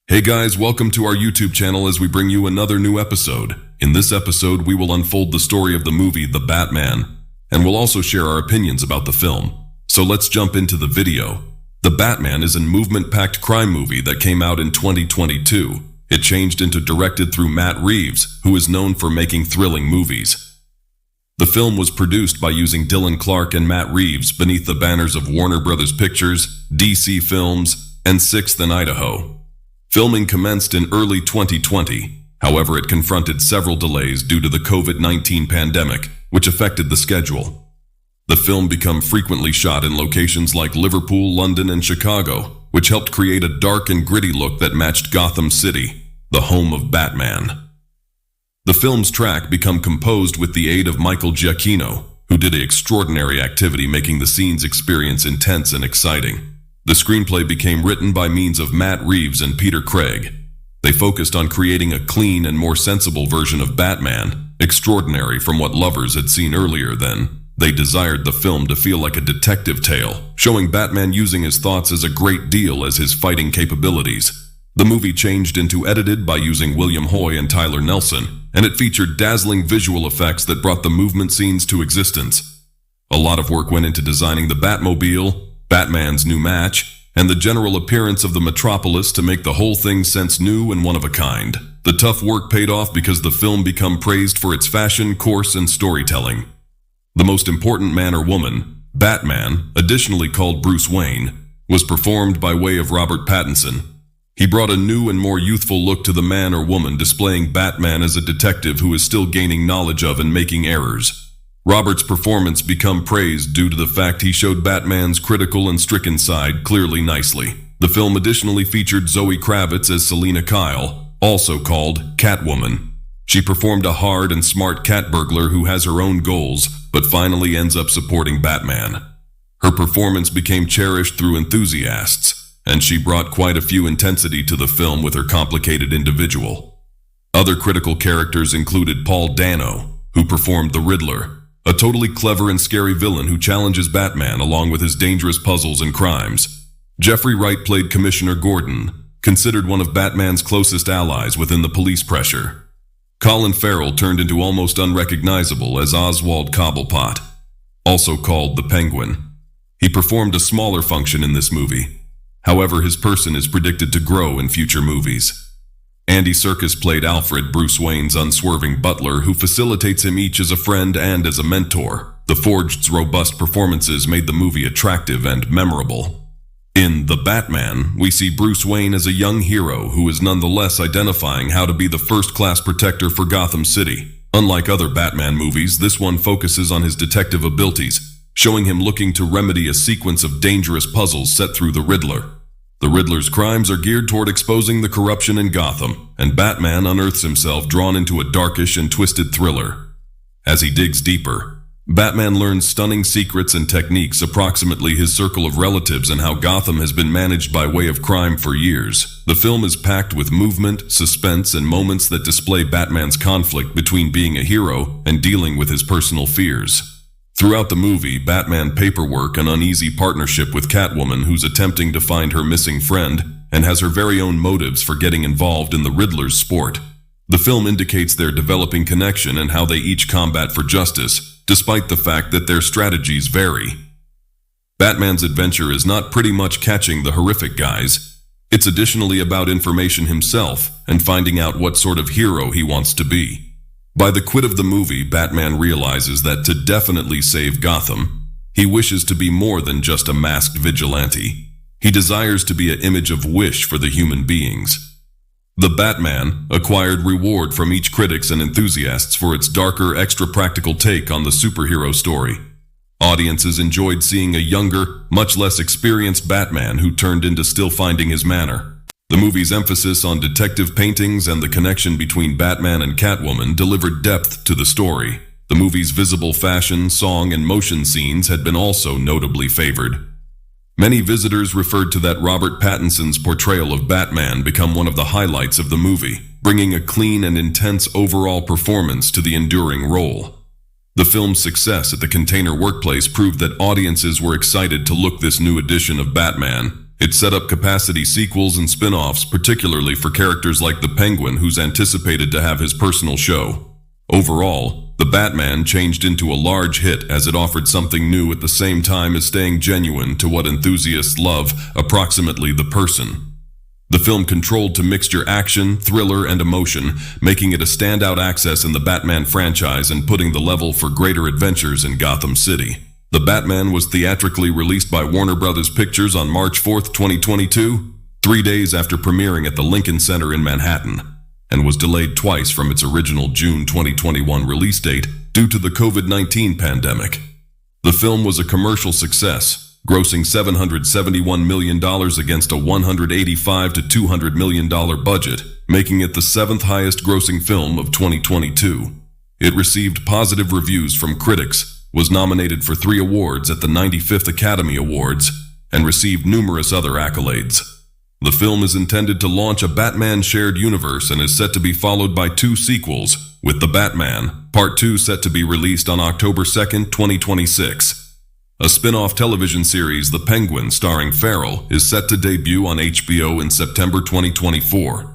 Hey guys, welcome to our YouTube channel as we bring you another new episode. In this episode, we will unfold the story of the movie The Batman, and we'll also share our opinions about the film. So let's jump into the video. The Batman is a movement-packed crime movie that came out in 2022. It changed into directed through Matt Reeves, who is known for making thrilling movies. The film was produced by using Dylan Clark and Matt Reeves beneath the banners of Warner Brothers Pictures, DC Films, and 6th and Idaho. Filming commenced in early 2020. However, it confronted several delays due to the COVID-19 pandemic, which affected the schedule. The film became frequently shot in locations like Liverpool, London, and Chicago, which helped create a dark and gritty look that matched Gotham City, the home of Batman. The film's track became composed with the aid of Michael Giacchino, who did an extraordinary activity making the scene's experience intense and exciting. The screenplay became written by means of Matt Reeves and Peter Craig. They focused on creating a clean and more sensible version of Batman, extraordinary from what lovers had seen earlier then. They desired the film to feel like a detective tale, showing Batman using his thoughts as a great deal as his fighting capabilities. The movie changed into edited by using William Hoy and Tyler Nelson, and it featured dazzling visual effects that brought the movement scenes to existence. A lot of work went into designing the Batmobile, Batman's new match, and the general appearance of the metropolis to make the whole thing sense new and one of a kind. The tough work paid off because the film became praised for its fashion, course, and storytelling. The most important man or woman, Batman, additionally called Bruce Wayne, was performed by way of Robert Pattinson. He brought a new and more youthful look to the man or woman, displaying Batman as a detective who is still gaining knowledge of and making errors. Robert's performance became praised due to the fact he showed Batman's critical and stricken side clearly nicely. The film additionally featured Zoe Kravitz as Selina Kyle, also called Catwoman. She performed a hard and smart cat burglar who has her own goals, but finally ends up supporting Batman. Her performance became cherished through enthusiasts, and she brought quite a few intensity to the film with her complicated individual. Other critical characters included Paul Dano, who performed the Riddler, a totally clever and scary villain who challenges Batman along with his dangerous puzzles and crimes. Jeffrey Wright played Commissioner Gordon, considered one of Batman's closest allies within the police pressure. Colin Farrell turned into almost unrecognizable as Oswald Cobblepot, also called the Penguin. He performed a smaller function in this movie. However, his person is predicted to grow in future movies. Andy Serkis played Alfred, Bruce Wayne's unswerving butler who facilitates him each as a friend and as a mentor. The Forged's robust performances made the movie attractive and memorable. In The Batman, we see Bruce Wayne as a young hero who is nonetheless identifying how to be the first-class protector for Gotham City. Unlike other Batman movies, this one focuses on his detective abilities, showing him looking to remedy a sequence of dangerous puzzles set through the Riddler. The Riddler's crimes are geared toward exposing the corruption in Gotham, and Batman unearths himself drawn into a darkish and twisted thriller. As he digs deeper, Batman learns stunning secrets and techniques, approximately his circle of relatives and how Gotham has been managed by way of crime for years. The film is packed with movement, suspense, and moments that display Batman's conflict between being a hero and dealing with his personal fears. Throughout the movie, Batman paperwork an uneasy partnership with Catwoman, who's attempting to find her missing friend and has her very own motives for getting involved in the Riddler's sport. The film indicates their developing connection and how they each combat for justice, despite the fact that their strategies vary. Batman's adventure is not pretty much catching the horrific guys. It's additionally about information himself and finding out what sort of hero he wants to be. By the quit of the movie, Batman realizes that to definitely save Gotham, he wishes to be more than just a masked vigilante. He desires to be an image of wish for the human beings. The Batman acquired reward from each critics and enthusiasts for its darker, extra-practical take on the superhero story. Audiences enjoyed seeing a younger, much less experienced Batman who turned into still finding his manner. The movie's emphasis on detective paintings and the connection between Batman and Catwoman delivered depth to the story. The movie's visible fashion, song, and motion scenes had been also notably favored. Many visitors referred to that Robert Pattinson's portrayal of Batman become one of the highlights of the movie, bringing a clean and intense overall performance to the enduring role. The film's success at the Container Workplace proved that audiences were excited to look this new edition of Batman. It set up capacity sequels and spin-offs, particularly for characters like the Penguin, who's anticipated to have his personal show. Overall, The Batman changed into a large hit as it offered something new at the same time as staying genuine to what enthusiasts love, approximately the person. The film controlled to mixture action, thriller, and emotion, making it a standout access in the Batman franchise and putting the level for greater adventures in Gotham City. The Batman was theatrically released by Warner Bros. Pictures on March 4, 2022, 3 days after premiering at the Lincoln Center in Manhattan, and was delayed twice from its original June 2021 release date due to the COVID-19 pandemic. The film was a commercial success, grossing $771 million against a $185 to $200 million budget, making it the 7th highest grossing film of 2022. It received positive reviews from critics, was nominated for 3 awards at the 95th Academy Awards, and received numerous other accolades. The film is intended to launch a Batman shared universe and is set to be followed by 2 sequels, with The Batman, Part 2 set to be released on October 2, 2026. A spin-off television series, The Penguin, starring Farrell, is set to debut on HBO in September 2024.